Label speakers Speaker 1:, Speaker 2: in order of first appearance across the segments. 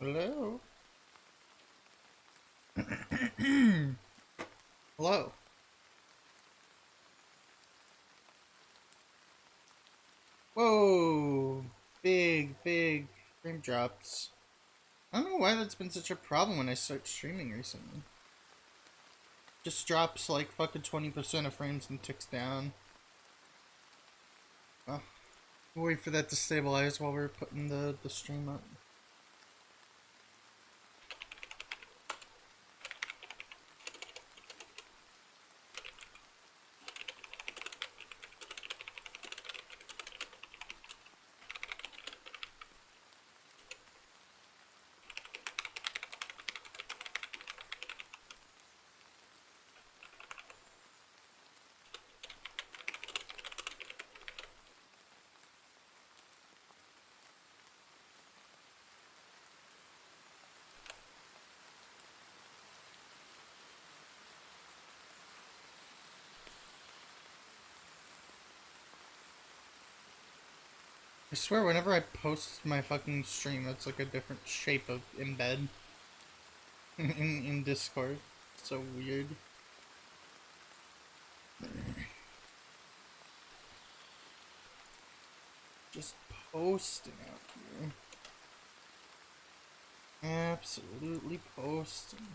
Speaker 1: Hello? Hello? Whoa! Big frame drops. I don't know why that's been such a problem when I start streaming recently. Just drops like fucking 20% of frames and ticks down. Oh, we'll wait for that to stabilize while we're putting the stream up. I swear, whenever I post my fucking stream, it's like a different shape of embed in Discord. It's so weird. Just posting out here. Absolutely posting.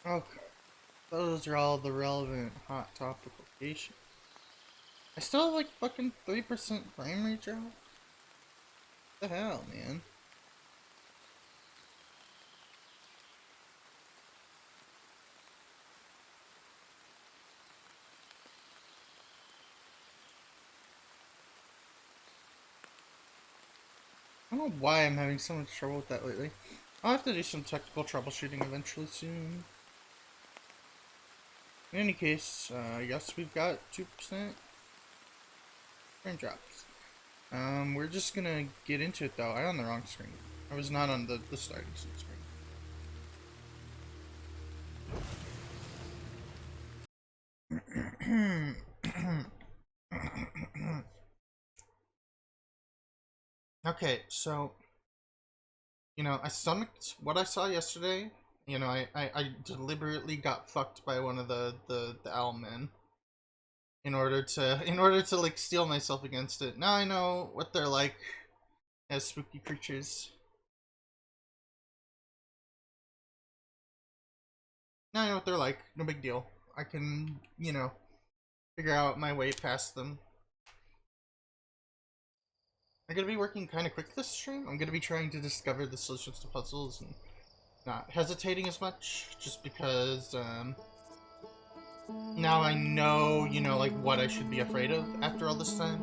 Speaker 1: Okay. Those are all the relevant hot topic locations. I still have like fucking 3% frame rate drop? What the hell, man? I don't know why I'm having so much trouble with that lately. I'll have to do some technical troubleshooting eventually soon. In any case, yes, we've got 2% frame drops. We're just gonna get into it though. I'm on the wrong screen. I was not on the starting screen. Okay, so, you know, I stomached what I saw yesterday. You know, I deliberately got fucked by one of the owl men in order to like steel myself against it. Now I know what they're like as spooky creatures. Now I know what they're like. No big deal. I can, you know, figure out my way past them. I'm gonna be working kind of quick this stream. I'm gonna be trying to discover the solutions to puzzles and not hesitating as much, just because now I know, you know, like what I should be afraid of after all this time.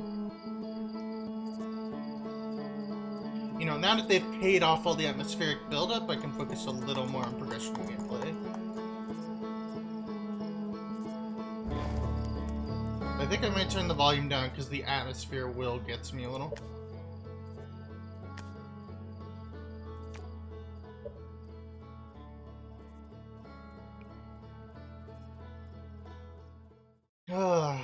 Speaker 1: You know, now that they've paid off all the atmospheric buildup, I can focus a little more on progression and gameplay. I think I might turn the volume down because the atmosphere will get to me a little. Ugh.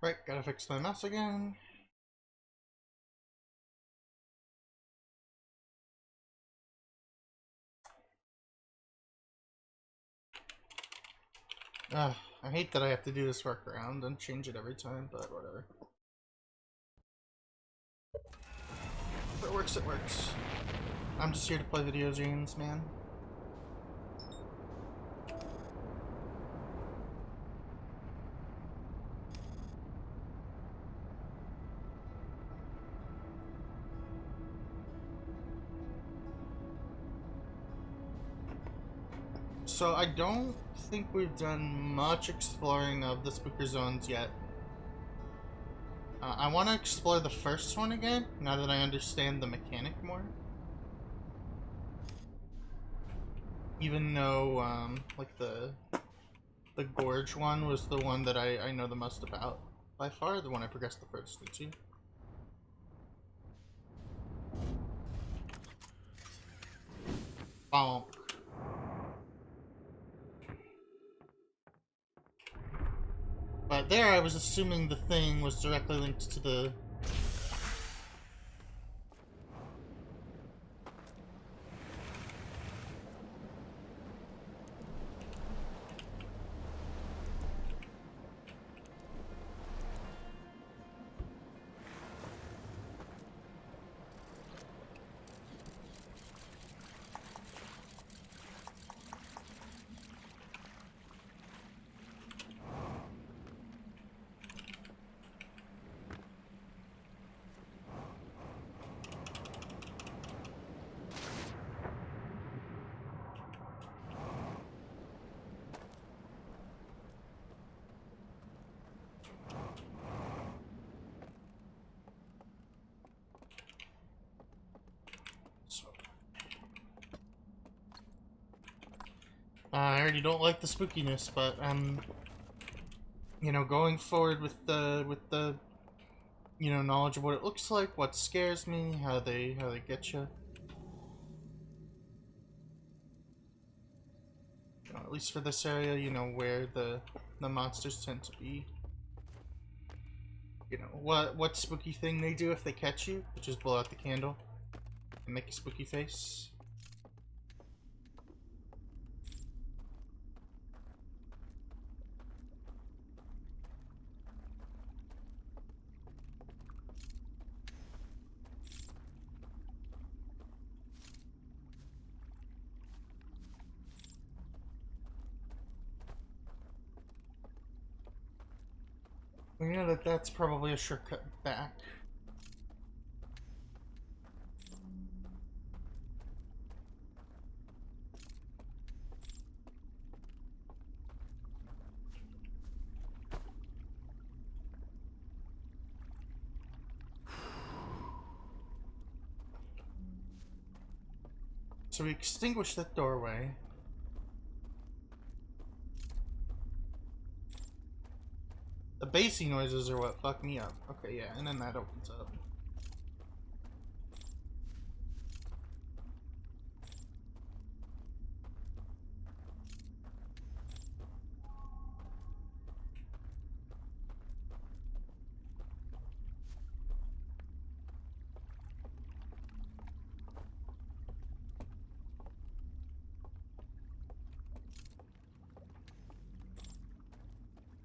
Speaker 1: Right, gotta fix my mouse again. Ugh, I hate that I have to do this workaround and change it every time, but whatever. works, it works. I'm just here to play video games, man. So I don't think we've done much exploring of the spooker zones yet. I want to explore the first one again, now that I understand the mechanic more. Even though, like the Gorge one was the one that I know the most about. By far, the one I progressed the furthest into. Bonk. But there I was assuming the thing was directly linked to the... I already don't like the spookiness, but you know, going forward with the you know, knowledge of what it looks like, what scares me, how they get you. You know, at least for this area, you know where the monsters tend to be. You know what spooky thing they do if they catch you, which is blow out the candle and make a spooky face. We know that's probably a shortcut back. So we extinguish that doorway. The bassy noises are what fuck me up. Okay, yeah, and then that opens up.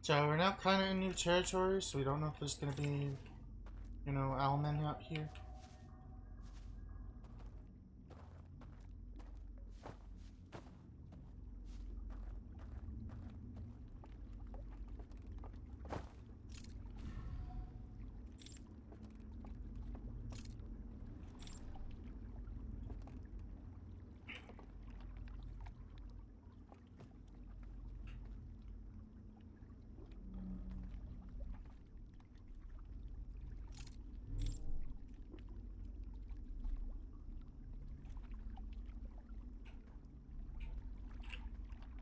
Speaker 1: So we're now kind of in new territory, so we don't know if there's gonna be, you know, owlmen out here.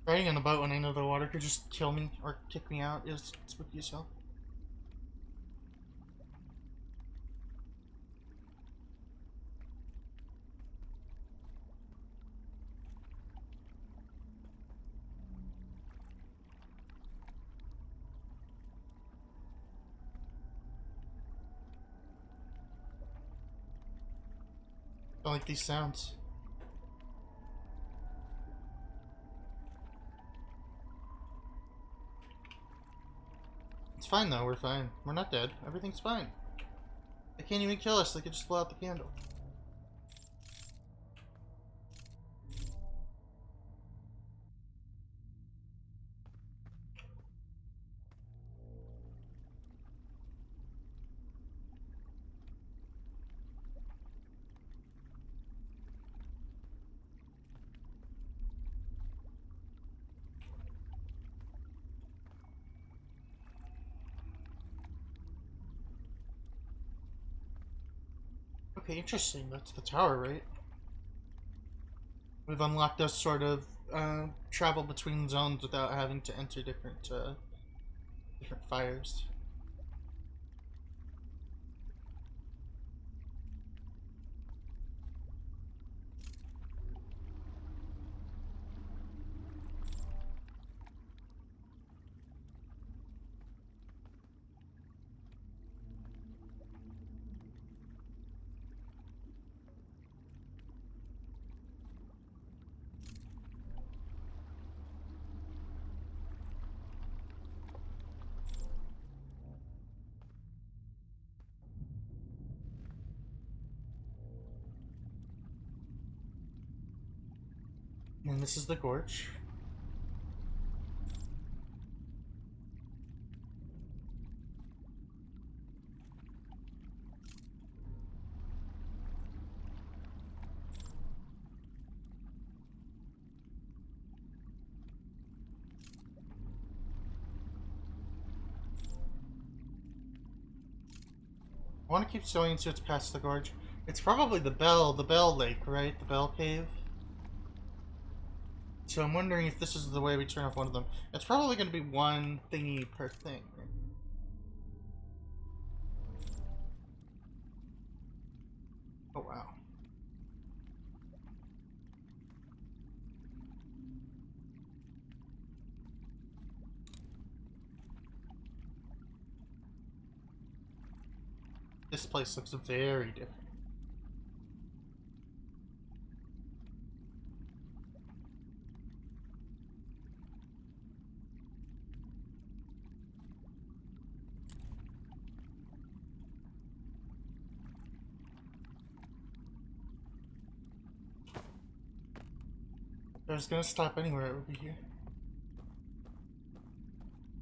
Speaker 1: Riding on the boat when I know the water could just kill me or kick me out is spooky as hell. I like these sounds. It's fine though, we're fine. We're not dead. Everything's fine. They can't even kill us, they could just blow out the candle. Okay, interesting. That's the tower, right? We've unlocked us sort of travel between zones without having to enter different fires. And this is the gorge. I want to keep going until it's past the gorge. It's probably the Bell Lake, right? The Bell Cave. So I'm wondering if this is the way we turn off one of them. It's probably going to be one thingy per thing. Oh, wow. This place looks very different. If I was going to stop anywhere, it would be here.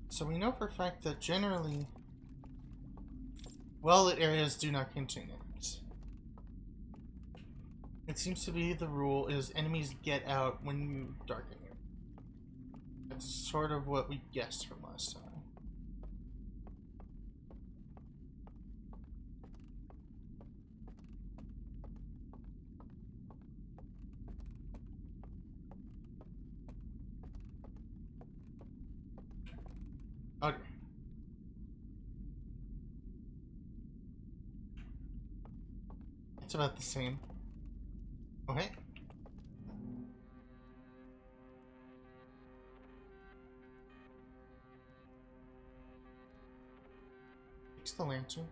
Speaker 1: So we know for a fact that generally well-lit areas do not contain enemies. It seems to be the rule is enemies get out when you darken it. That's sort of what we guessed from last time. Oh dear. It's about the same. Okay. Fix the lantern.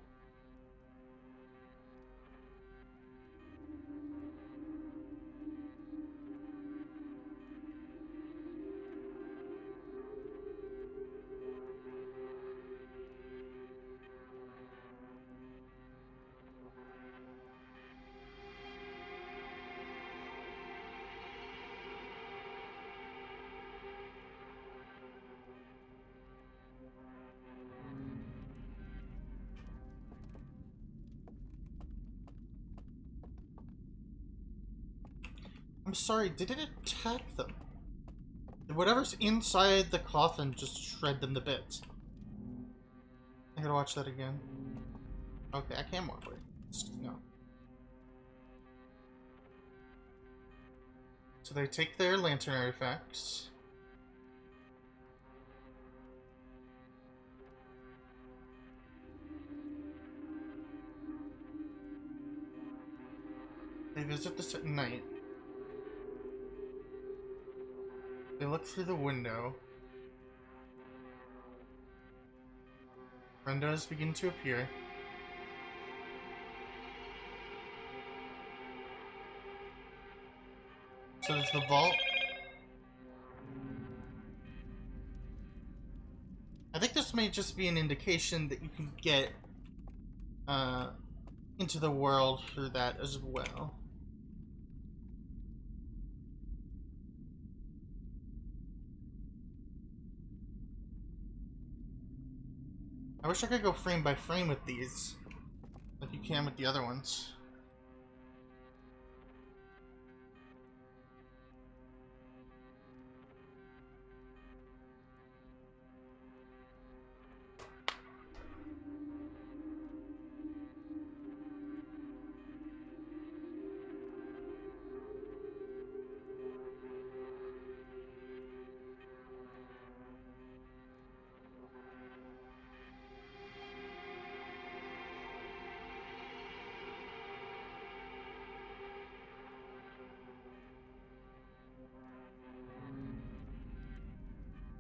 Speaker 1: I'm sorry, did it attack them? Did whatever's inside the coffin just shred them to bits? I gotta watch that again. Okay, I can walk away. No. So they take their lantern artifacts. They visit this at night. They look through the window. Windows begin to appear. So there's the vault. I think this may just be an indication that you can get into the world through that as well. I wish I could go frame by frame with these, like you can with the other ones.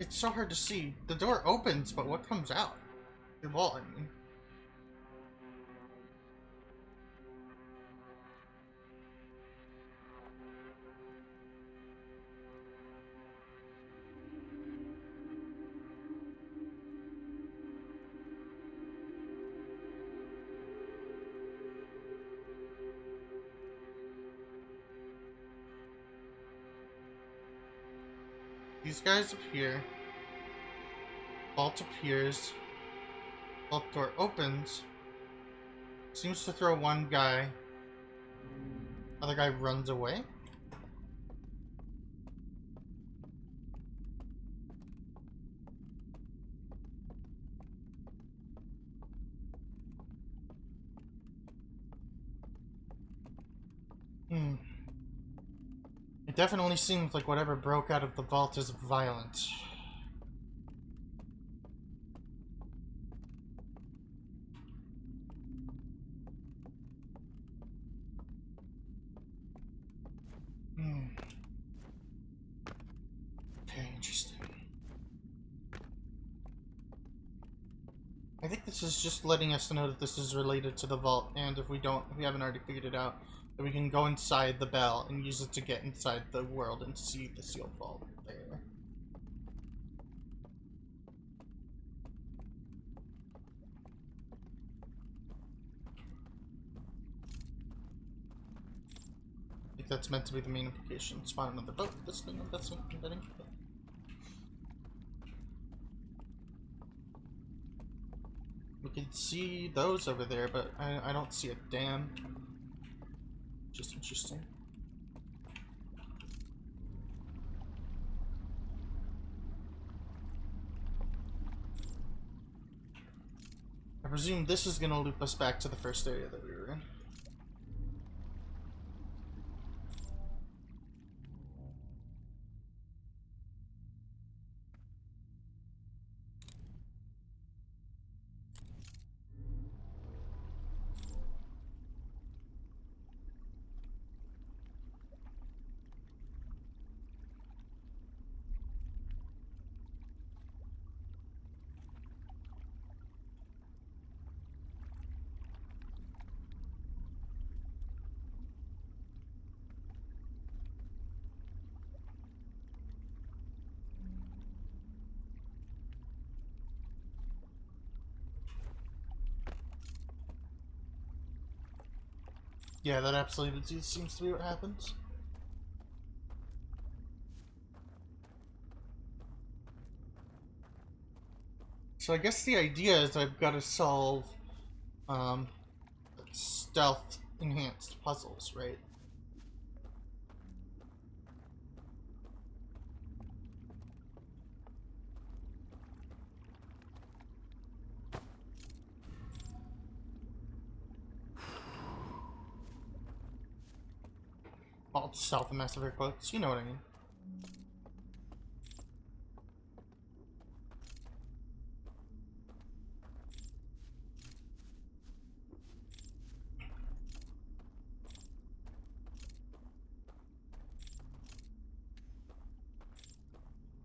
Speaker 1: It's so hard to see. The door opens, but what comes out? The wall, I mean. These guys appear. Vault appears. Vault door opens. Seems to throw one guy. Other guy runs away. It definitely seems like whatever broke out of the vault is violent. Okay, interesting. I think this is just letting us know that this is related to the vault, and if we haven't already figured it out, that we can go inside the bell and use it to get inside the world and see the sealed vault there. I think that's meant to be the main implication. Spawn another boat. This thing, that's what I'm betting. We can see those over there, but I don't see a dam. Just interesting. I presume this is gonna loop us back to the first area that we were in. Yeah, that absolutely seems to be what happens. So I guess the idea is I've got to solve stealth enhanced puzzles, right? Well, stealth and massive air quotes, you know what I mean.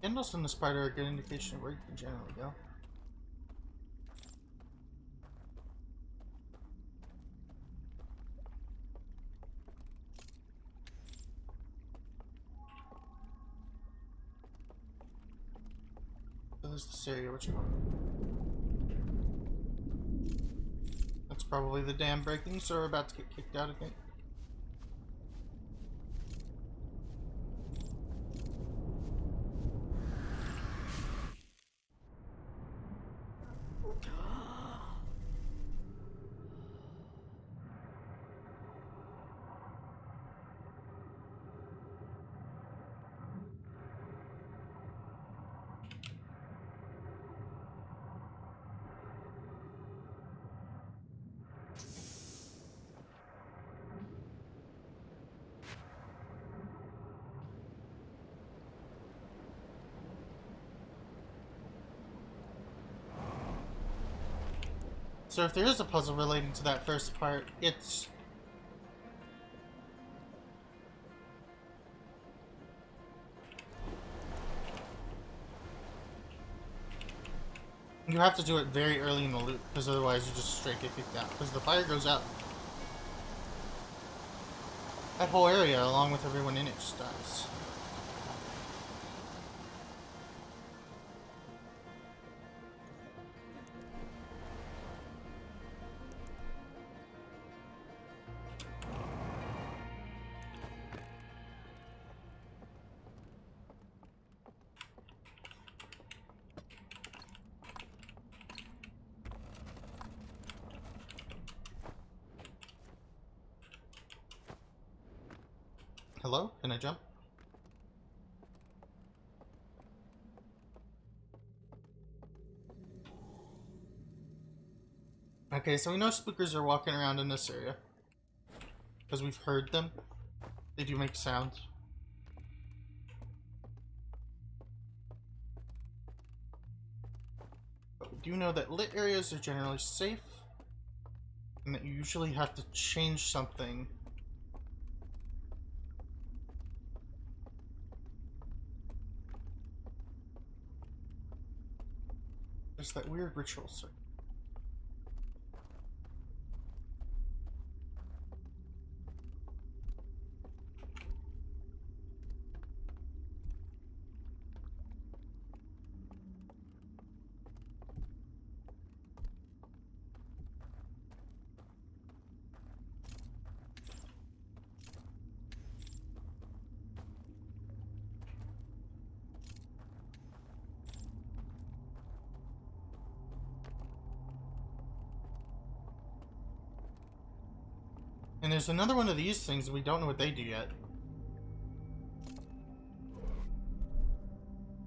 Speaker 1: Candles in the spider are a good indication of where you can generally go. So there's this area, what you want? That's probably the dam breaking, so we're about to get kicked out, I think. So if there is a puzzle relating to that first part, it's... You have to do it very early in the loop, because otherwise you just straight get kicked out. Because the fire goes out. That whole area, along with everyone in it, just dies. Hello? Can I jump? Okay, so we know spookers are walking around in this area. Because we've heard them. They do make sounds. But we do know that lit areas are generally safe. And that you usually have to change something. There's that weird ritual circle. And there's another one of these things and we don't know what they do yet.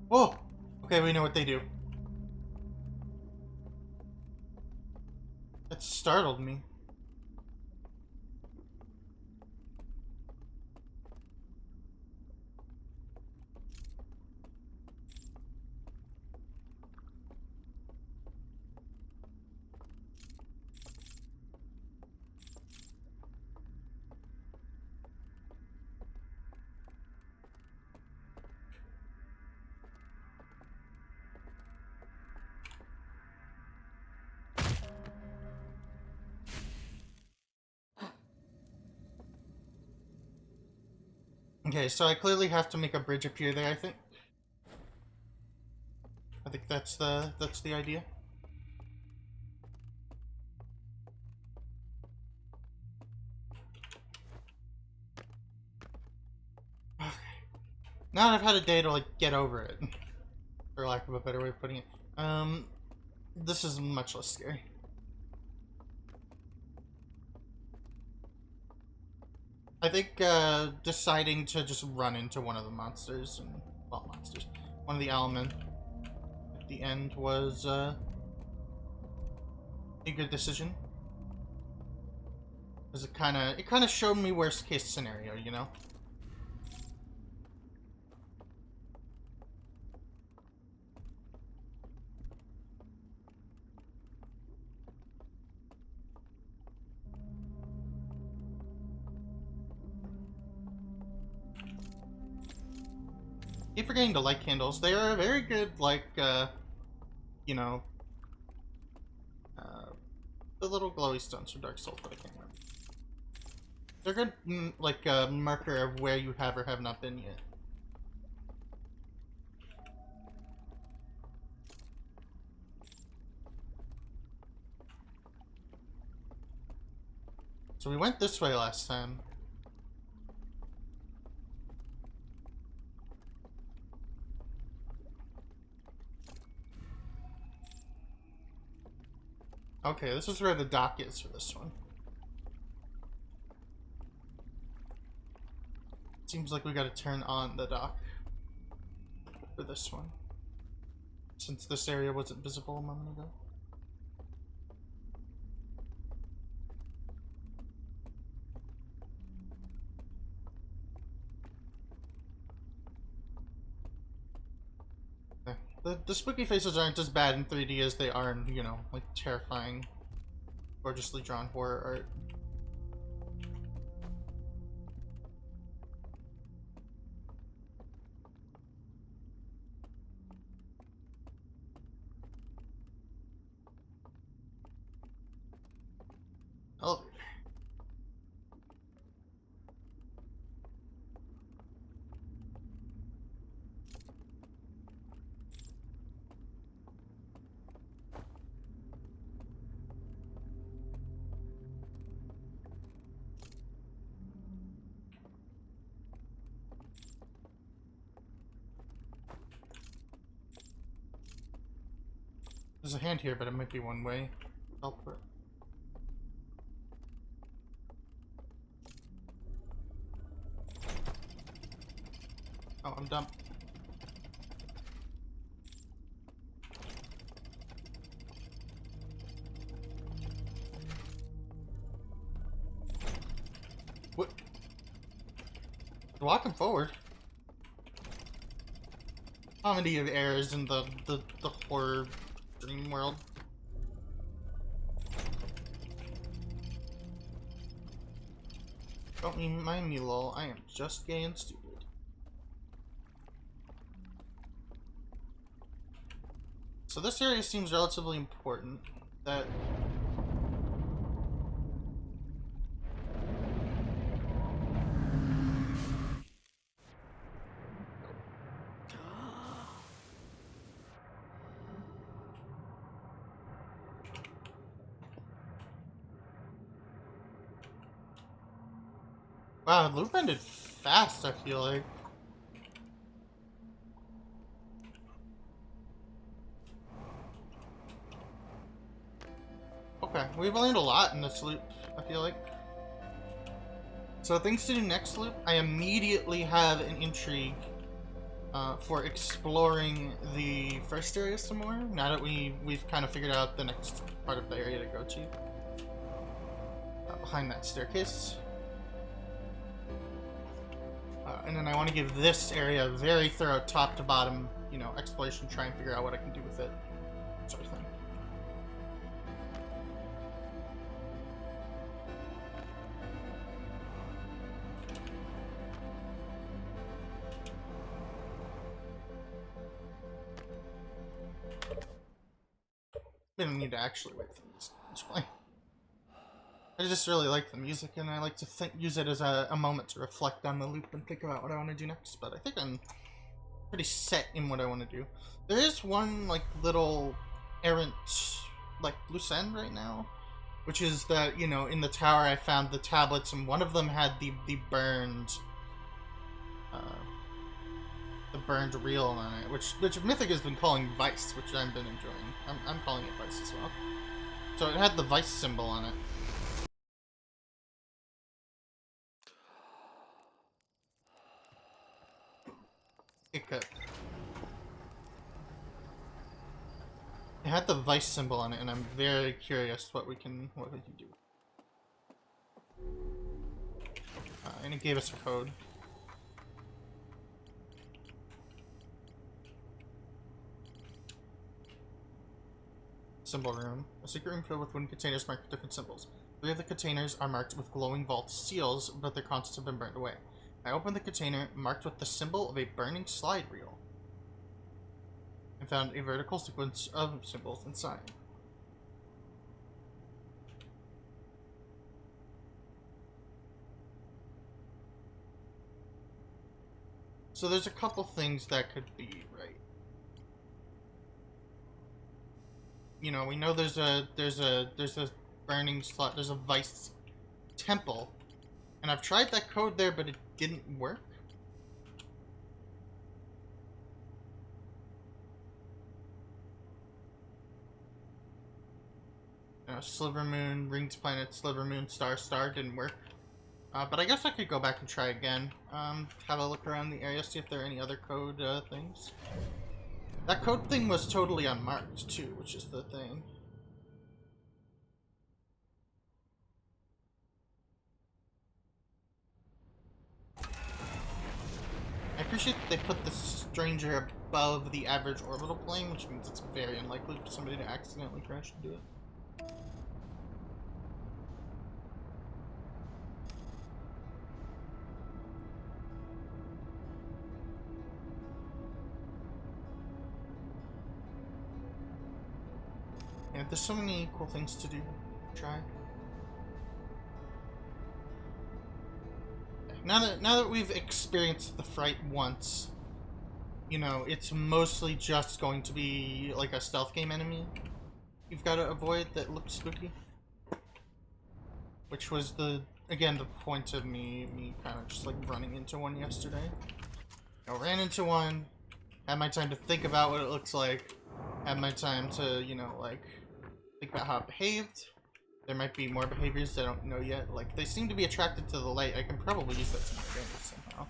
Speaker 1: Whoa! Okay, we know what they do. That startled me. Okay, so I clearly have to make a bridge appear there, I think. I think that's the idea. Okay. Now that I've had a day to like get over it, for lack of a better way of putting it, this is much less scary. I think deciding to just run into one of the monsters and one of the Owlmen at the end was a good decision. Because it kind of showed me worst case scenario, you know. Keep forgetting to light candles. They are a very good, like, you know, the little glowy stones from Dark Souls, but I can't remember. They're good, like, marker of where you have or have not been yet. So we went this way last time. Okay, this is where the dock is for this one. Seems like we gotta turn on the dock for this one. Since this area wasn't visible a moment ago. The spooky faces aren't as bad in 3D as they are in, you know, like terrifying, gorgeously drawn horror art. There's a hand here, but it might be one way. I'll put. Oh, I'm dumb. What? Walking forward. Comedy of errors in the horror dream world. Don't mind me, lol. I am just gay and stupid. So this area seems relatively important. That... Wow, the loop ended fast, I feel like. Okay, we've learned a lot in this loop, I feel like. So things to do next loop, I immediately have an intrigue for exploring the first area some more, now that we've kind of figured out the next part of the area to go to. Behind that staircase. And then I want to give this area a very thorough top to bottom, you know, exploration, try and figure out what I can do with it, sort of thing. We don't need to actually wait for this to play. I just really like the music, and I like to use it as a moment to reflect on the loop and think about what I want to do next, but I think I'm pretty set in what I want to do. There is one, like, little errant, like, loose end right now, which is that, you know, in the tower I found the tablets, and one of them had the burned reel on it, which Mythic has been calling Vice, which I've been enjoying. I'm calling it Vice as well. So it had the Vice symbol on it. It had the Vice symbol on it, and I'm very curious what we can do. And it gave us a code. Symbol room. A secret room filled with wooden containers marked with different symbols. 3 of the containers are marked with glowing vault seals, but their contents have been burned away. I opened the container marked with the symbol of a burning slide reel and found a vertical sequence of symbols inside. So there's a couple things that could be right. You know, we know there's a burning slot, there's a Vice temple. And I've tried that code there, but it didn't work. Sliver Moon, Rings Planet, Sliver Moon, Star didn't work. But I guess I could go back and try again. Have a look around the area, see if there are any other code things. That code thing was totally unmarked too, which is the thing. I appreciate that they put the stranger above the average orbital plane, which means it's very unlikely for somebody to accidentally crash into it. Yeah, there's so many cool things to do. Try. Now that we've experienced the fright once, you know, it's mostly just going to be like a stealth game enemy you've got to avoid that looks spooky. Which was again the point of me kind of just like running into one yesterday. I ran into one, had my time to think about what it looks like, have my time to, you know, like, think about how it behaved. There might be more behaviors that I don't know yet. Like, they seem to be attracted to the light. I can probably use that to my advantage somehow.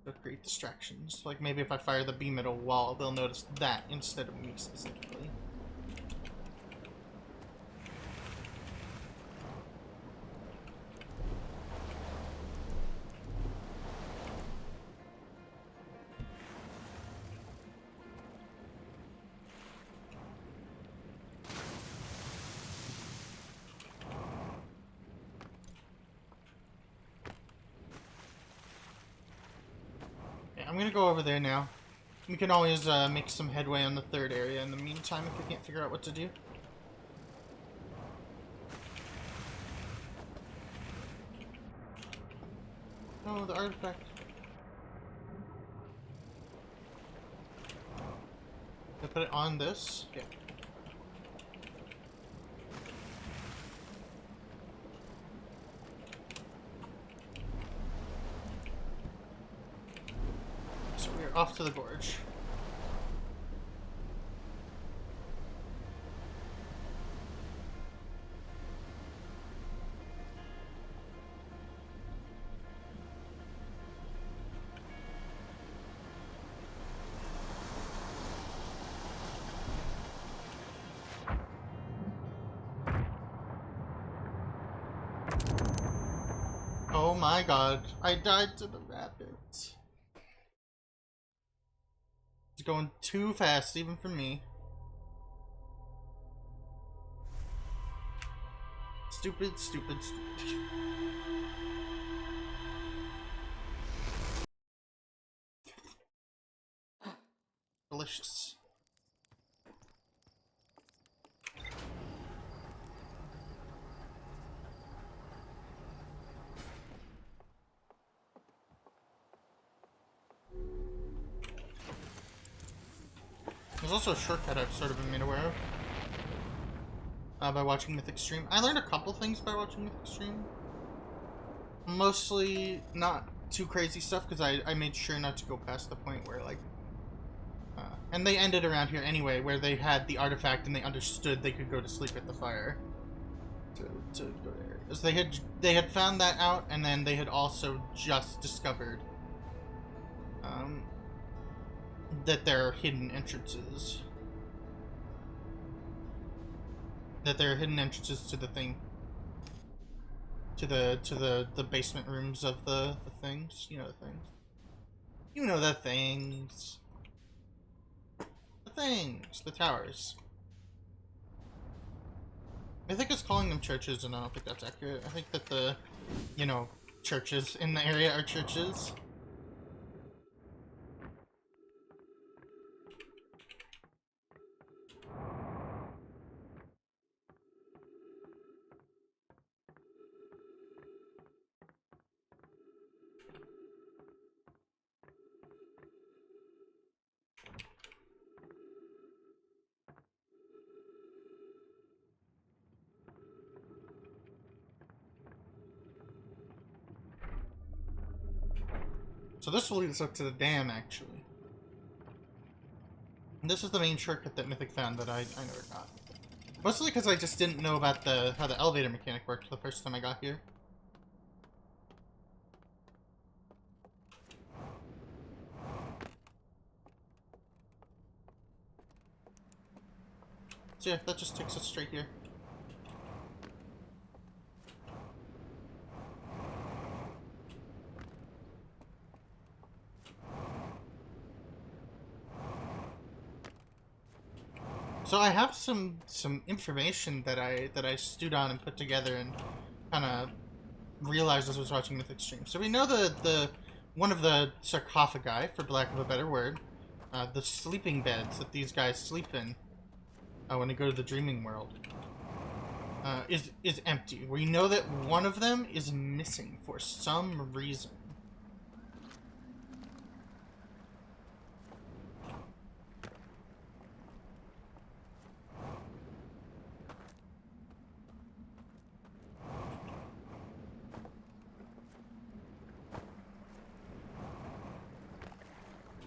Speaker 1: To create distractions. Like, maybe if I fire the beam at a wall, they'll notice that instead of me specifically. I'm gonna go over there now. We can always make some headway on the third area in the meantime if we can't figure out what to do. Oh, the artifact. I put it on this? Yeah. So we're off to the gorge. Oh my god, I died to the rapids. It's going too fast, even for me. Stupid, stupid, stupid. Delicious. There's also a shortcut I've sort of been made aware of by watching SYNTHSTREAM. I learned a couple things by watching SYNTHSTREAM. Mostly not too crazy stuff, because I made sure not to go past the point where, like... and they ended around here anyway, where they had the artifact and they understood they could go to sleep at the fire. To go there. Because they had found that out, and then they had also just discovered... that there are hidden entrances. That there are hidden entrances to the thing. To the basement rooms of the things. You know the things. You know the things. The things. The towers. I think it's calling them churches, and I don't think that's accurate. I think that the, you know, churches in the area are churches. So this will lead us up to the dam, actually. And this is the main shortcut that Mythic found that I never got. Mostly because I just didn't know about how the elevator mechanic worked the first time I got here. So yeah, that just takes us straight here. So I have some information that I stewed on and put together and kind of realized as I was watching SYNTHSTREAM. So we know the one of the sarcophagi, for lack of a better word, the sleeping beds that these guys sleep in when they go to the dreaming world, is empty. We know that one of them is missing for some reason.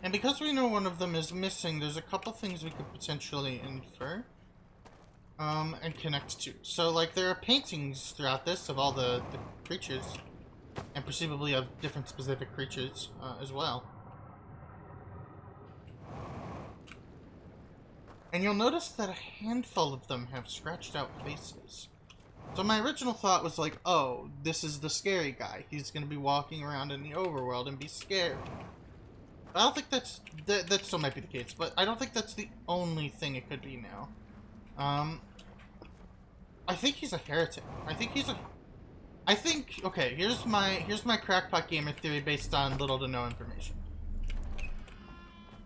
Speaker 1: And because we know one of them is missing, there's a couple things we could potentially infer. And connect to. So, like, there are paintings throughout this of all the creatures. And presumably of different specific creatures, as well. And you'll notice that a handful of them have scratched out faces. So my original thought was like, oh, this is the scary guy. He's gonna be walking around in the overworld and be scared. I don't think that still might be the case, but I don't think that's the only thing it could be now. I think he's a heretic. Okay, here's my crackpot gamer theory based on little to no information.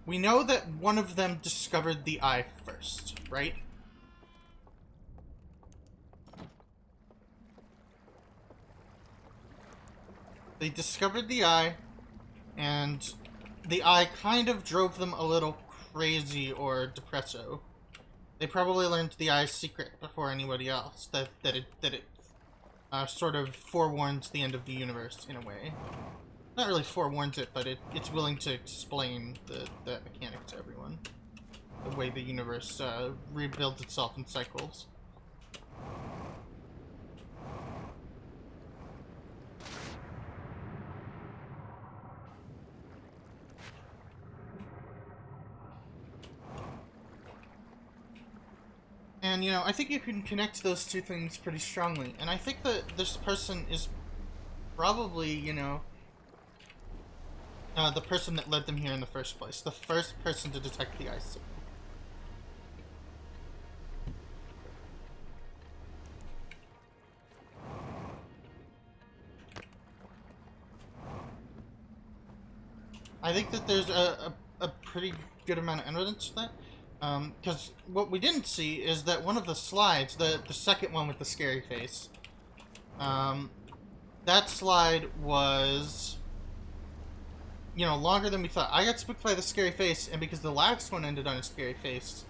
Speaker 1: We know that one of them discovered the eye first, right? They discovered the eye, and the eye kind of drove them a little crazy or depresso. They probably learned the eye's secret before anybody else. That it sort of forewarns the end of the universe in a way. Not really forewarns it, but it's willing to explain that mechanic to everyone. The way the universe rebuilds itself in cycles. And, you know, I think you can connect those two things pretty strongly. And I think that this person is probably, you know, the person that led them here in the first place. The first person to detect the eye signal. I think that there's a pretty good amount of evidence to that. Because what we didn't see is that one of the slides, the second one with the scary face, that slide was, you know, longer than we thought. I got spooked by the scary face, and because the last one ended on a scary face,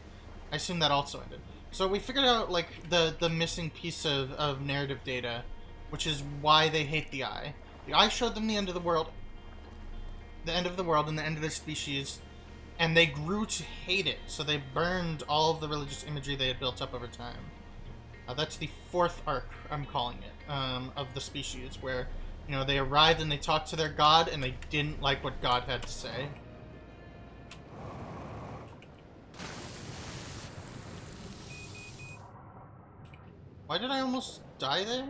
Speaker 1: I assume that also ended. So we figured out, like, the missing piece of narrative data, which is why they hate the eye. The eye showed them the end of the world. The end of the world and the end of their species. And they grew to hate it, so they burned all of the religious imagery they had built up over time. That's the fourth arc, I'm calling it, of the species, where, you know, they arrived and they talked to their god, and they didn't like what God had to say. Why did I almost die there?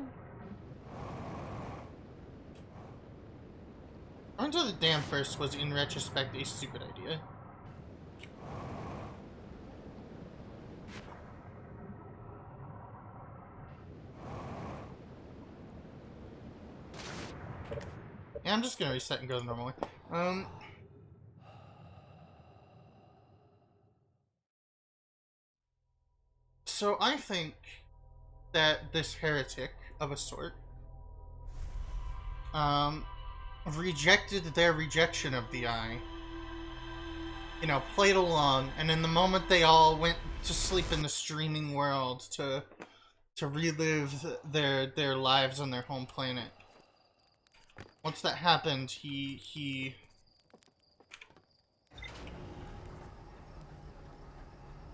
Speaker 1: Going to the dam first was, in retrospect, a stupid idea. Yeah, I'm just gonna reset and go the normal way. So I think that this heretic of a sort, rejected their rejection of the eye. You know, played along, and in the moment they all went to sleep in the streaming world to relive their lives on their home planet. Once that happened,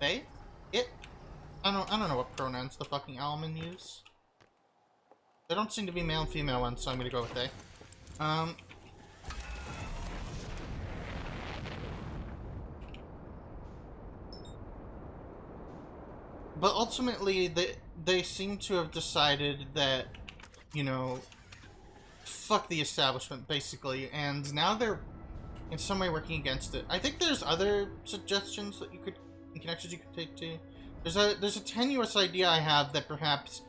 Speaker 1: they? It? I don't know what pronouns the fucking Owlmen use. They don't seem to be male and female ones, so I'm gonna go with they. But ultimately, they seem to have decided that, you know, fuck the establishment, basically, and now they're in some way working against it. I think there's other suggestions that you could, and connections you could take to. There's a tenuous idea I have that perhaps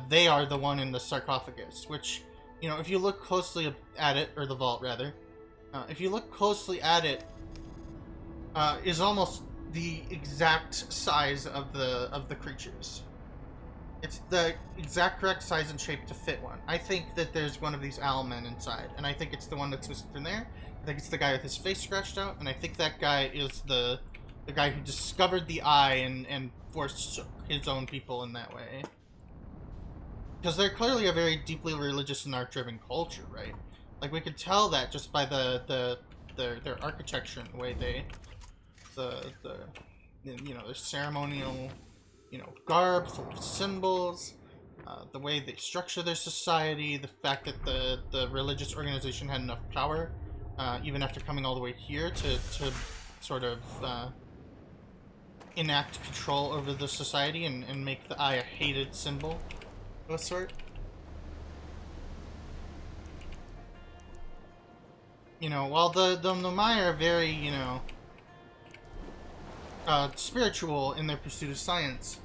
Speaker 1: they are the one in the sarcophagus, which, you know, if you look closely at it, or the vault rather, if you look closely at it, is almost the exact size of the creatures. It's the exact correct size and shape to fit one. I think that there's one of these Owlmen inside, and I think it's the one that's missing from there. I think it's the guy with his face scratched out, and I think that guy is the guy who discovered the eye and forsook his own people in that way. Because they're clearly a very deeply religious and art-driven culture, right? Like, we could tell that just by the their architecture and the way they you know, their ceremonial, you know, garb full of symbols, the way they structure their society, the fact that the religious organization had enough power, even after coming all the way here, to sort of enact control over the society and make the eye a hated symbol of a sort. You know, while the Maya are very, you know, spiritual in their pursuit of science,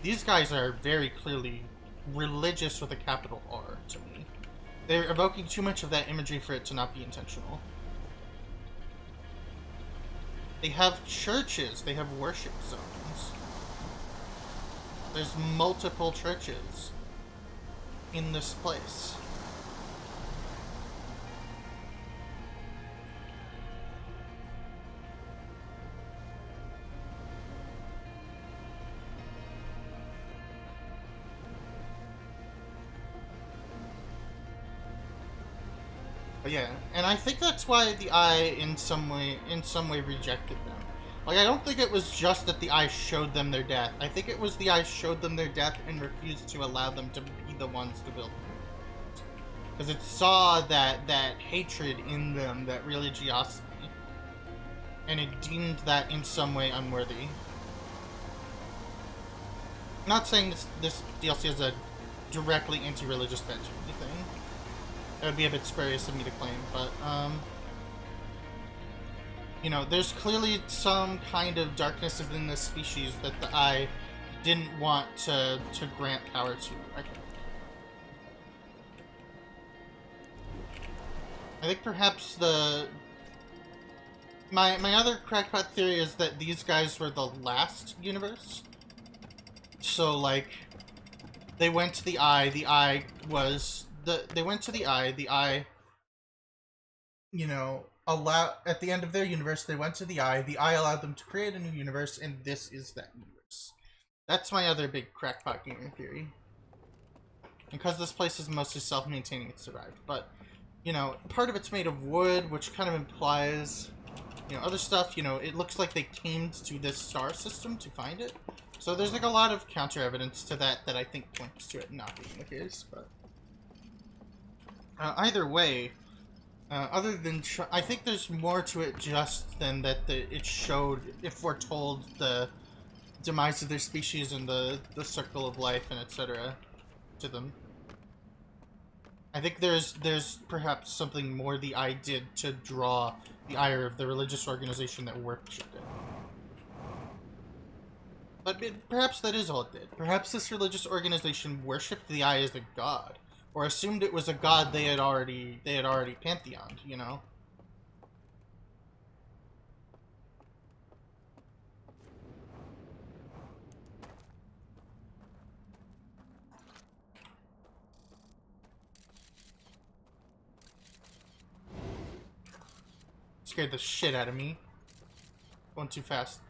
Speaker 1: these guys are very clearly religious with a capital R to me. They're evoking too much of that imagery for it to not be intentional. They have churches, they have worship zones. There's multiple churches in this place. But yeah, and I think that's why the Eye in some way rejected them. Like, I don't think it was just that the Eye showed them their death. I think it was the Eye showed them their death and refused to allow them to be the ones to build them. Because it saw that hatred in them, that religiosity, and it deemed that in some way unworthy. I'm not saying this DLC is a directly anti-religious bench or anything. That would be a bit spurious of me to claim, but, you know, there's clearly some kind of darkness within this species that the Eye didn't want to grant power to, I think. I think perhaps my other crackpot theory is that these guys were the last universe. So, like, they went to the Eye, they went to the Eye, you know, at the end of their universe, they went to the Eye allowed them to create a new universe, and this is that universe. That's my other big crackpot gaming theory. Because this place is mostly self-maintaining, it survived. But, you know, part of it's made of wood, which kind of implies, you know, other stuff. You know, it looks like they came to this star system to find it. So there's, like, a lot of counter-evidence to that I think points to it not being the case, but... either way, other than I think there's more to it just than that it foretold the demise of their species and the circle of life and etc. to them. I think there's perhaps something more the Eye did to draw the ire of the religious organization that worshipped it. But perhaps that is all it did. Perhaps this religious organization worshipped the Eye as a god. Or assumed it was a god they had already pantheoned, you know? Scared the shit out of me. Going too fast.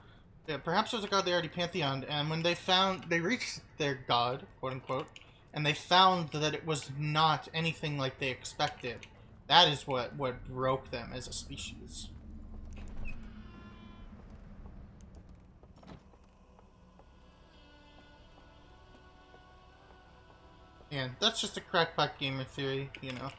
Speaker 1: Yeah, perhaps it was a god they already pantheoned, and when they reached their god, quote unquote, and they found that it was not anything like they expected. That is what broke them as a species. And that's just a crackpot gamer theory, you know.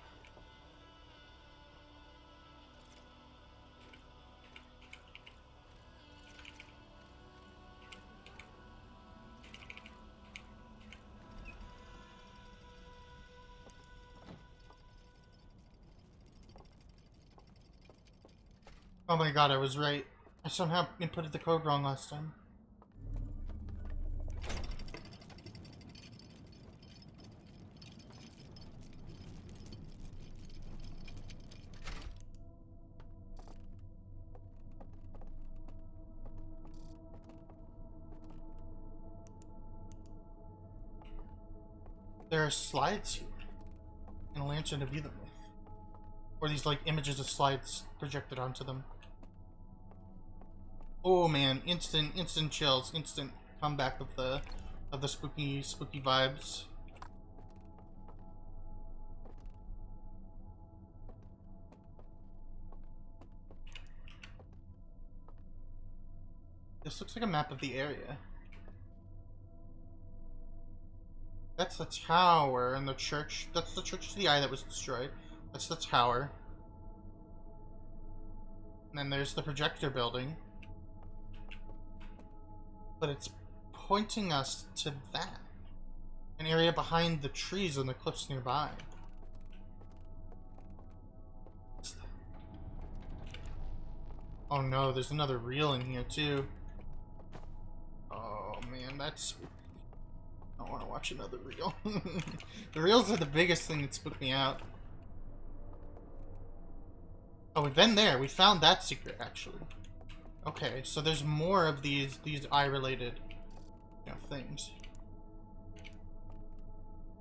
Speaker 1: Oh my god, I was right. I somehow inputted the code wrong last time. There are slides here, and a lantern to view them with. Or these, like, images of slides projected onto them. Oh man, instant chills, instant comeback of the spooky vibes. This looks like a map of the area. That's the tower and the church. That's the church to the eye that was destroyed. That's the tower. And then there's the projector building. But it's pointing us to that. An area behind the trees and the cliffs nearby. What's that? Oh no, there's another reel in here too. Oh man, that's... I don't want to watch another reel. The reels are the biggest thing that spooked me out. Oh, we've been there. We found that secret, actually. Okay, so there's more of these eye-related, you know, things.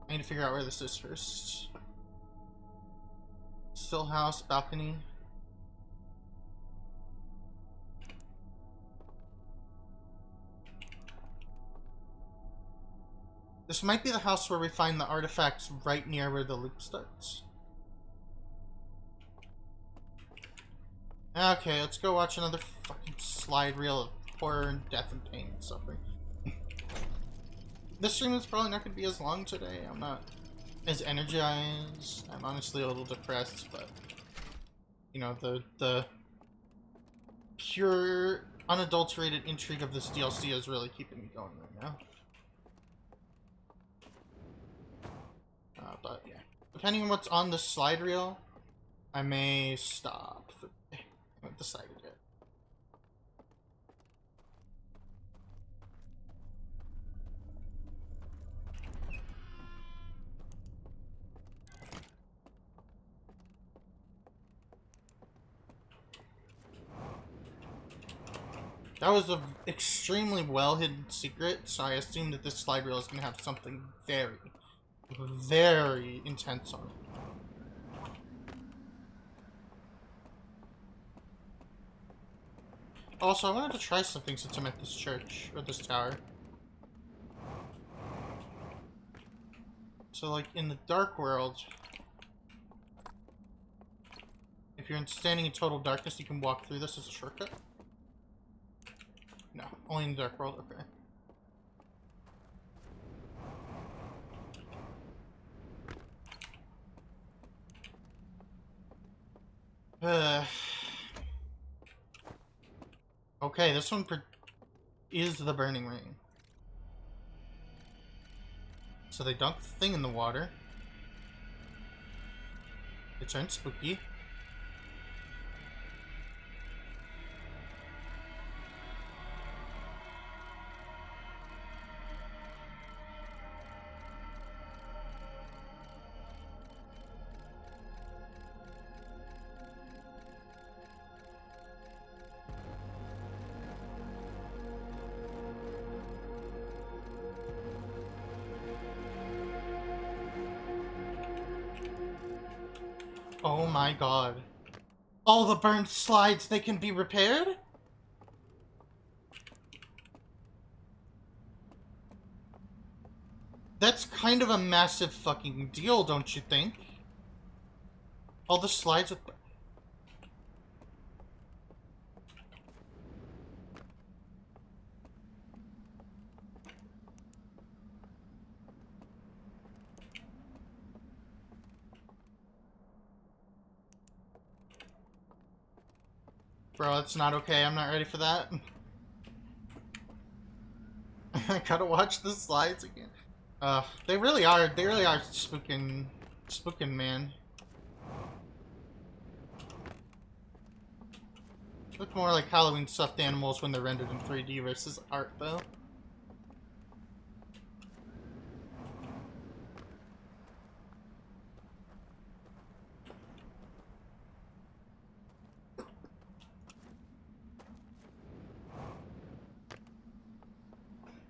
Speaker 1: I need to figure out where this is first. Still house, balcony. This might be the house where we find the artifacts right near where the loop starts. Okay, let's go watch another fucking slide reel of horror and death and pain and suffering. This stream is probably not going to be as long today. I'm not as energized. I'm honestly a little depressed, but you know, the pure, unadulterated intrigue of this DLC is really keeping me going right now. But yeah, depending on what's on the slide reel, I may stop. I haven't decided yet. That was an extremely well-hidden secret, so I assume that this slide reel is going to have something very, very intense on it. Also, I wanted to try something since I'm at this church, or this tower. So, like, in the dark world, if you're standing in total darkness, you can walk through this as a shortcut. No, only in the dark world, okay. Okay, this one is the burning ring. So they dunk the thing in the water. It turns spooky. Oh my god. All the burned slides, they can be repaired? That's kind of a massive fucking deal, don't you think? All the slides with... Bro, that's not okay. I'm not ready for that. I gotta watch the slides again. They really are spooking, man. Look more like Halloween stuffed animals when they're rendered in 3D versus art, though.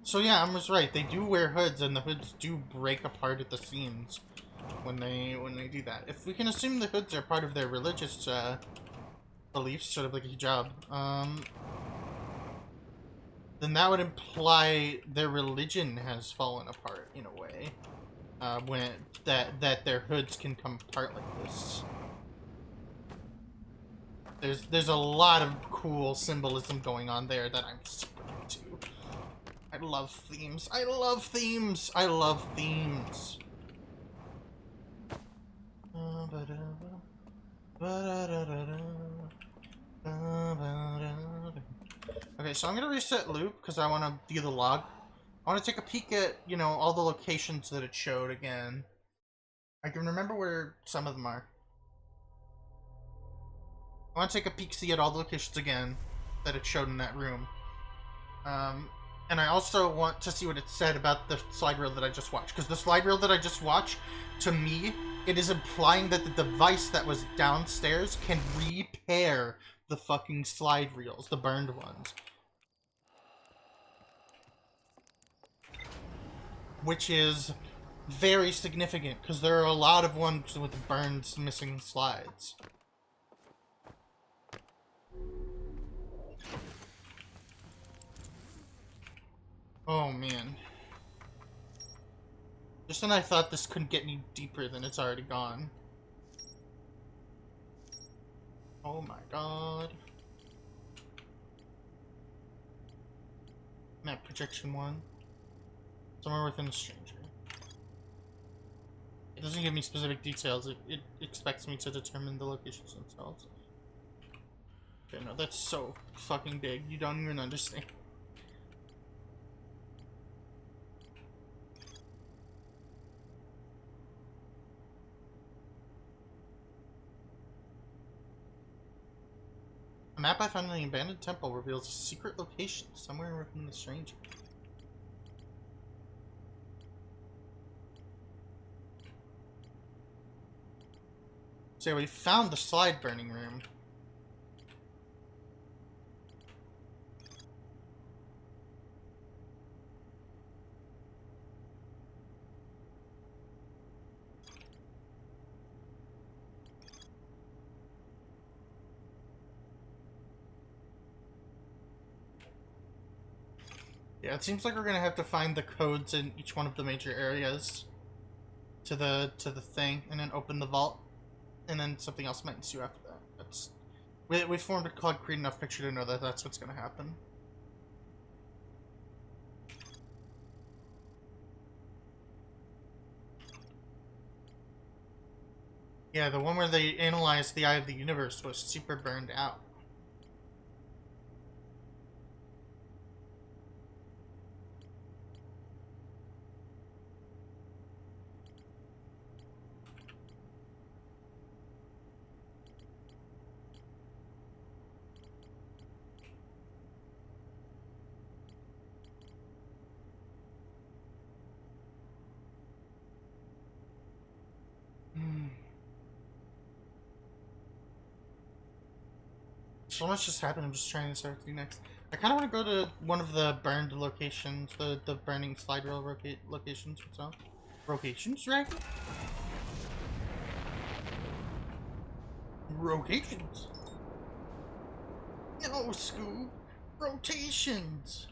Speaker 1: So yeah, I was right. They do wear hoods, and the hoods do break apart at the seams when they do that. If we can assume the hoods are part of their religious beliefs, sort of like a hijab, then that would imply their religion has fallen apart in a way. When that their hoods can come apart like this. There's a lot of cool symbolism going on there that I'm super I love themes. I love themes. I love themes. Okay, so I'm gonna reset loop because I want to view the log. I want to take a peek at, you know, all the locations that it showed again. I can remember where some of them are. I want to take a peek, see at all the locations again that it showed in that room. And I also want to see what it said about the slide reel that I just watched. Because the slide reel that I just watched, to me, it is implying that the device that was downstairs can repair the fucking slide reels, the burned ones. Which is very significant, because there are a lot of ones with burned, missing slides. Oh, man. Just when I thought this couldn't get any deeper than it's already gone. Oh my god. Map projection 1. Somewhere within the stranger. It doesn't give me specific details. It expects me to determine the locations themselves. Okay, no, that's so fucking big. You don't even understand. A map I found in the abandoned temple reveals a secret location somewhere within the stranger. So we found the slide burning room. Yeah, it seems like we're gonna have to find the codes in each one of the major areas to the thing, and then open the vault, and then something else might ensue after that. That's we formed a concrete enough picture to know that that's what's gonna happen. Yeah, the one where they analyzed the Eye of the Universe was super burned out. So much just happened. I'm just trying to start to do next. I kind of want to go to one of the burned locations, the burning slide rail locations. What's up? Locations, right? Rotations. No, Scoob. Rotations.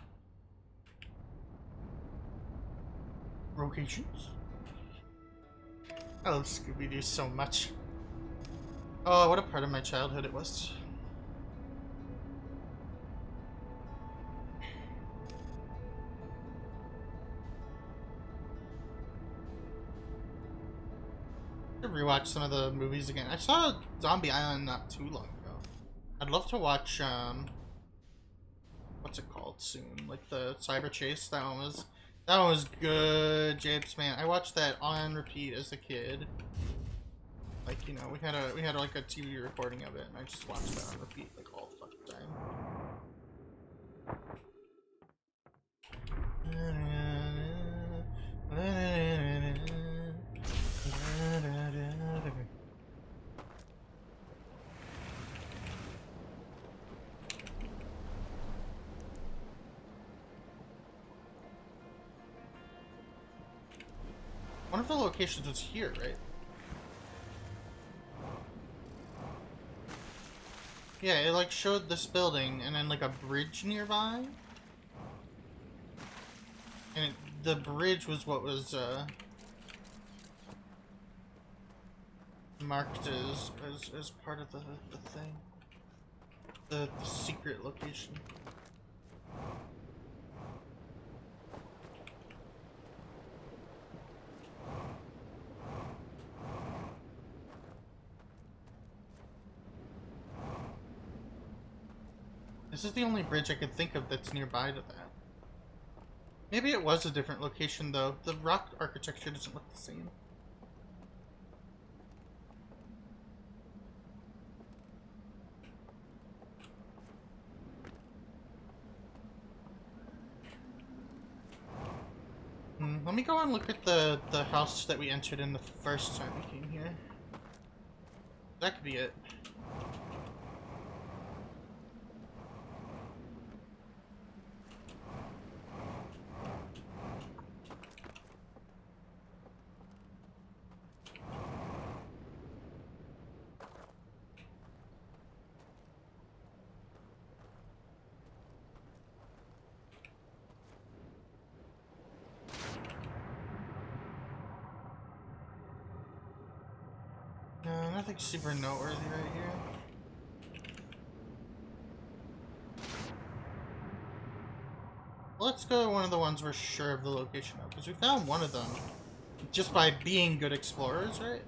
Speaker 1: Rotations. I love Scooby-Doo so much. Oh, what a part of my childhood it was. I rewatch some of the movies again. I saw Zombie Island not too long ago. I'd love to watch what's it called soon? Like the Cyber Chase. That one was good, Japes, man. I watched that on repeat as a kid. Like, you know, we had like a TV recording of it, and I just watched that on repeat like all the fucking time. One of the locations was here, right? Yeah, it like showed this building and then like a bridge nearby. And the bridge was what was marked as part of the thing. The secret location. This is the only bridge I could think of that's nearby to that. Maybe it was a different location, though. The rock architecture doesn't look the same. Let me go and look at the house that we entered in the first time we came here. That could be it. No, nothing super noteworthy right here. Let's go to one of the ones we're sure of the location of, because we found one of them just by being good explorers, right?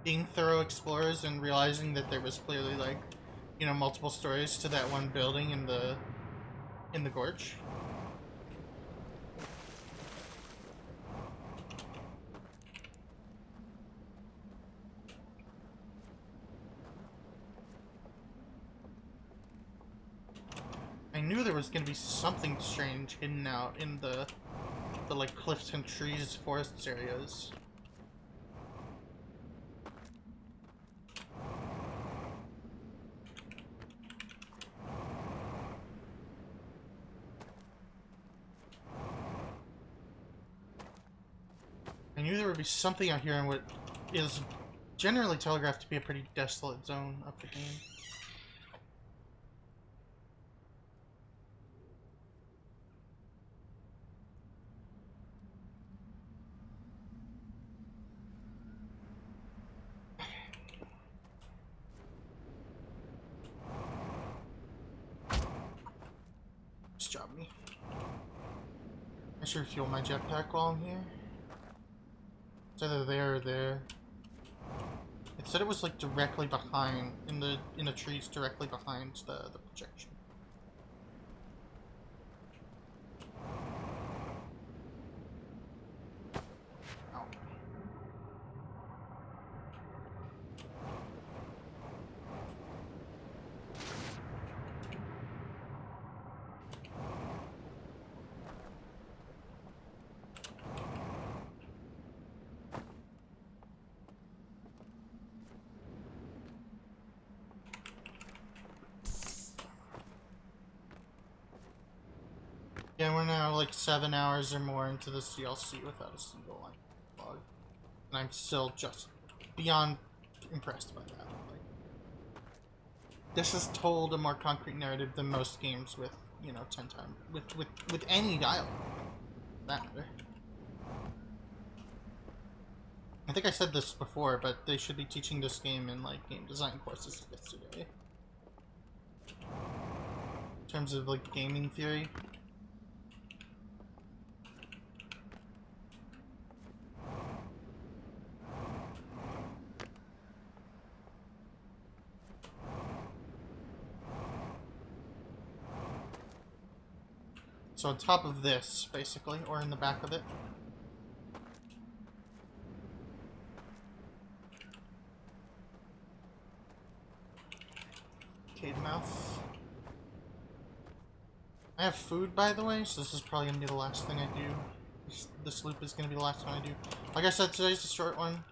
Speaker 1: Being thorough explorers and realizing that there was clearly, like, you know, multiple stories to that one building in the gorge. I knew there was gonna be something strange hidden out in the like cliffs and trees, forests areas. I knew there would be something out here in what is generally telegraphed to be a pretty desolate zone of the game. Just job me. I should refuel my jetpack while I'm here. It's either there or there. It said it was like directly behind, in the trees directly behind the projection. Oh. Yeah, we're now like 7 hours or more into this DLC without a single line of log. And I'm still just beyond impressed by that. Like, this has told a more concrete narrative than most games with, you know, 10 times with any dialogue. That matter. I think I said this before, but they should be teaching this game in like game design courses yesterday. In terms of like gaming theory. So on top of this, basically, or in the back of it. Cave mouth. I have food, by the way, so this is probably going to be the last thing I do. This loop is going to be the last one I do. Like I said, today's a short one.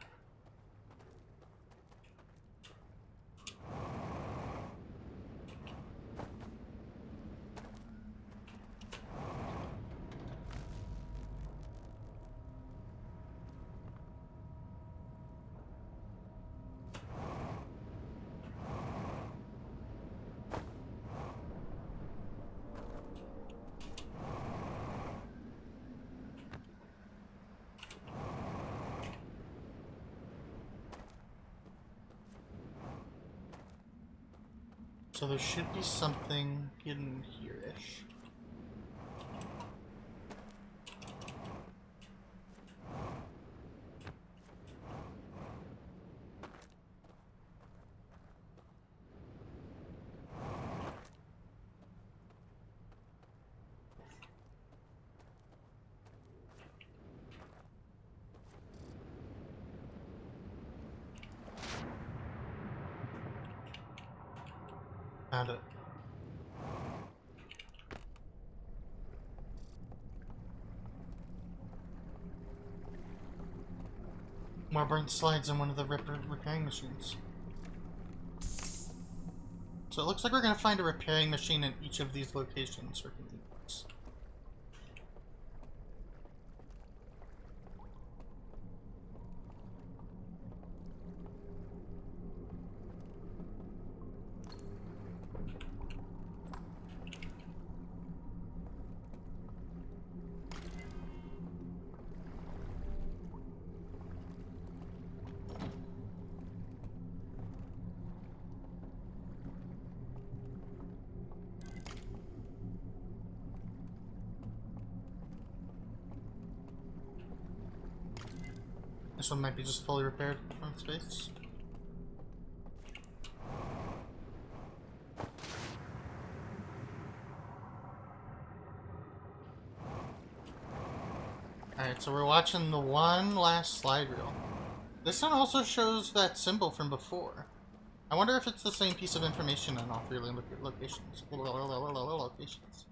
Speaker 1: So there should be something hidden here-ish. Found it. More burnt slides on one of the repairing machines. So it looks like we're gonna find a repairing machine in each of these locations for convenience. This one might be just fully repaired on its face. Alright, so we're watching the one last slide reel. This one also shows that symbol from before. I wonder if it's the same piece of information on all three locations. Locations.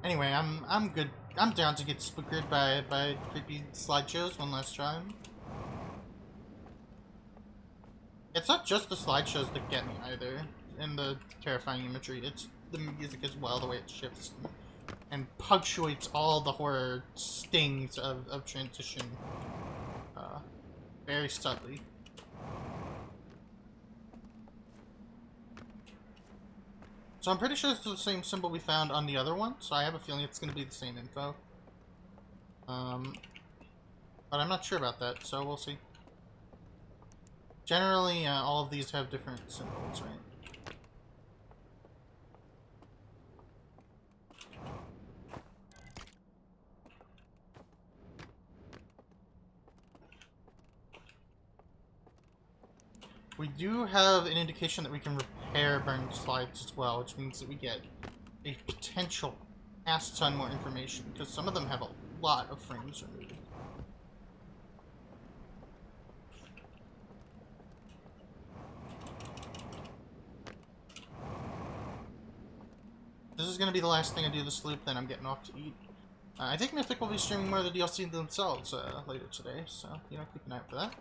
Speaker 1: Anyway, I'm good. I'm down to get spookered by creepy slideshows one last time. It's not just the slideshows that get me either, and the terrifying imagery. It's the music as well, the way it shifts and punctuates all the horror stings of transition very subtly. So I'm pretty sure it's the same symbol we found on the other one, so I have a feeling it's going to be the same info. But I'm not sure about that, so we'll see. Generally, all of these have different symbols, right? We do have an indication that we can repair burned slides as well, which means that we get a potential ass ton more information, because some of them have a lot of frames removed. This is going to be the last thing I do this loop, then I'm getting off to eat. I think Mythic will be streaming more of the DLC themselves later today, so, you know, keep an eye out for that.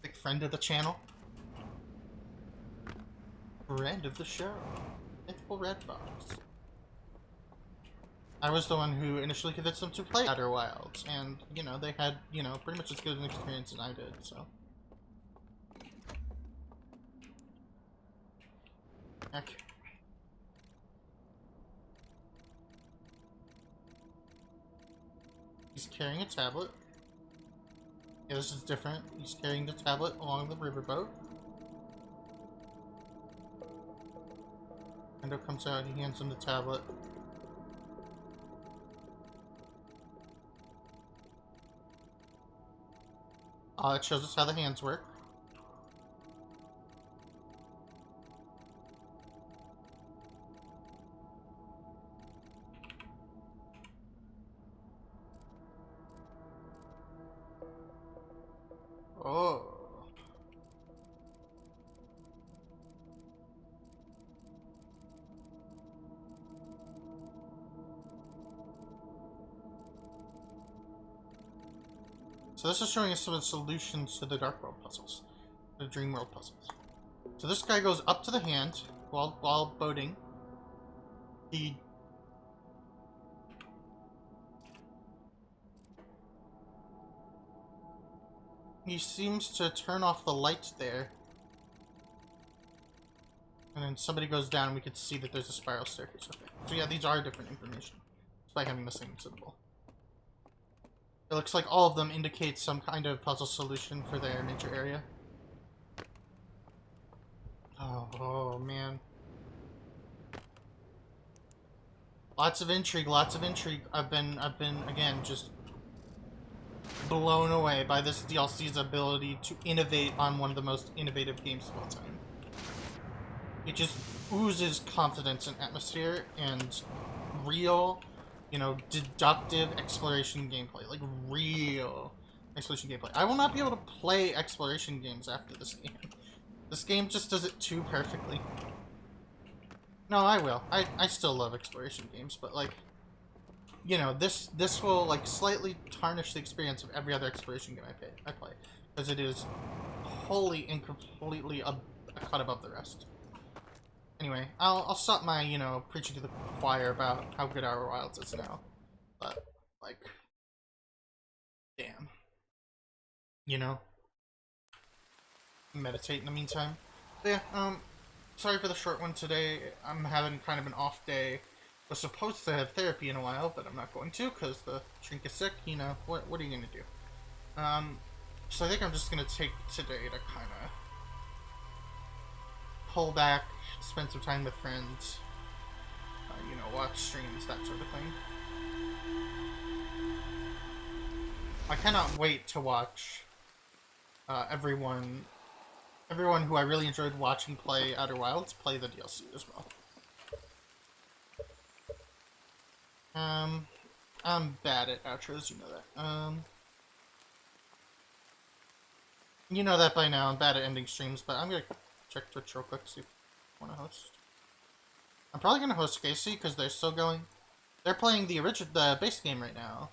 Speaker 1: Big friend of the channel. Friend of the show. Mythical Red Box. I was the one who initially convinced them to play Outer Wilds, and, you know, they had, you know, pretty much as good an experience as I did, so. Okay. He's carrying a tablet. Yeah, this is different. He's carrying the tablet along the riverboat. Endo comes out, he hands him the tablet. It shows us how the hands work. Oh. So this is showing us some of the solutions to the Dark World puzzles. The Dream World puzzles. So this guy goes up to the hand while boating. He seems to turn off the light there. And then somebody goes down and we can see that there's a spiral staircase up there. So yeah, these are different information. Despite having the same symbol. It looks like all of them indicate some kind of puzzle solution for their major area. Oh man. Lots of intrigue, lots of intrigue. I've been again just blown away by this DLC's ability to innovate on one of the most innovative games of all time. It just oozes confidence and atmosphere and real, you know, deductive exploration gameplay. Like, real exploration gameplay. I will not be able to play exploration games after this game. This game just does it too perfectly. No, I will. I still love exploration games, but, like, you know, this will, like, slightly tarnish the experience of every other exploration game I play. Because it is wholly and completely a cut above the rest. Anyway, I'll stop my, you know, preaching to the choir about how good Outer Wilds is now. But, like, damn. You know? Meditate in the meantime. But yeah, sorry for the short one today. I'm having kind of an off day. Was supposed to have therapy in a while, but I'm not going to because the shrink is sick. You know, what are you gonna do? So I think I'm just gonna take today to kind of pull back, spend some time with friends, you know, watch streams, that sort of thing. I cannot wait to watch everyone who I really enjoyed watching play Outer Wilds play the DLC as well. I'm bad at outros, you know that. You know that by now. I'm bad at ending streams, but I'm gonna check Twitch real quick, see if I want to host. I'm probably gonna host Casey because they're still going. They're playing the base game right now.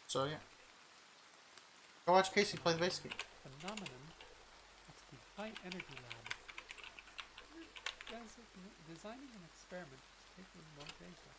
Speaker 1: So yeah, go watch Casey play the base game.
Speaker 2: Phenomenon. It's the high energy lab. Guys, designing an experiment is taking more data.